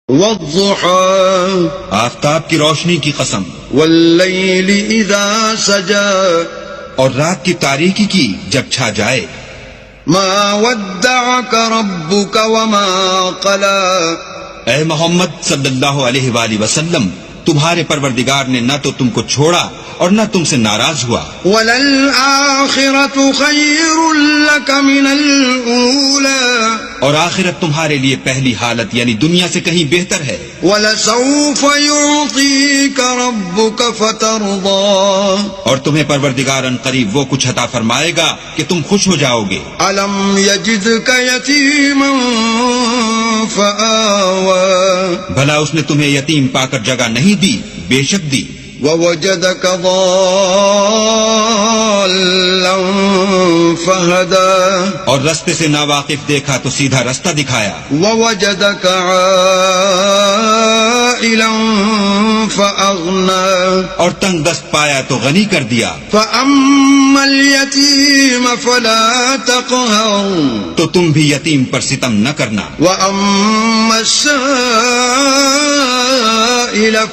والضحى آفتاب کی روشنی کی قسم، واللیل اذا سجى اور رات کی تاریکی کی جب چھا جائے. ما ودعك ربك وما قلى اے محمد صلی اللہ علیہ وآلہ وسلم، تمہارے پروردگار نے نہ تو تم کو چھوڑا اور نہ تم سے ناراض ہوا. وَلَلْآخِرَةُ خَيْرٌ لَكَ مِنَ الْأُولَى اور آخرت تمہارے لیے پہلی حالت یعنی دنیا سے کہیں بہتر ہے. وَلَسَوْفَ يُعْطِيكَ رَبُّكَ فَتَرْضَى اور تمہیں پروردگار ان قریب وہ کچھ عطا فرمائے گا کہ تم خوش ہو جاؤ گے. أَلَمْ يَجِدْكَ يَتِيمًا فَآوَى بھلا اس نے تمہیں یتیم پا کر جگہ نہیں دی؟ بے شک دی. وَوَجَدَكَ ضَالًّا فَهَدَى اور رستے سے ناواقف دیکھا تو سیدھا رستہ دکھایا. وَوَجَدَكَ عَائِلًا فَأَغْنَى اور تنگ دست پایا تو غنی کر دیا. فَأَمَّا الْيَتِيمَ فَلَا تَقْهَرْ تو تم بھی یتیم پر ستم نہ کرنا. وَأَمَّا السَّائِلَ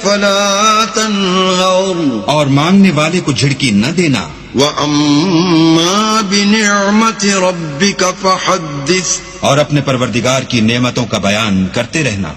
فَلَا تَنْهَرْ اور مانگنے والے کو جھڑکی نہ دینا. وَأَمَّا بِنِعْمَةِ رَبِّكَ فَحَدِّثْ اور اپنے پروردگار کی نعمتوں کا بیان کرتے رہنا.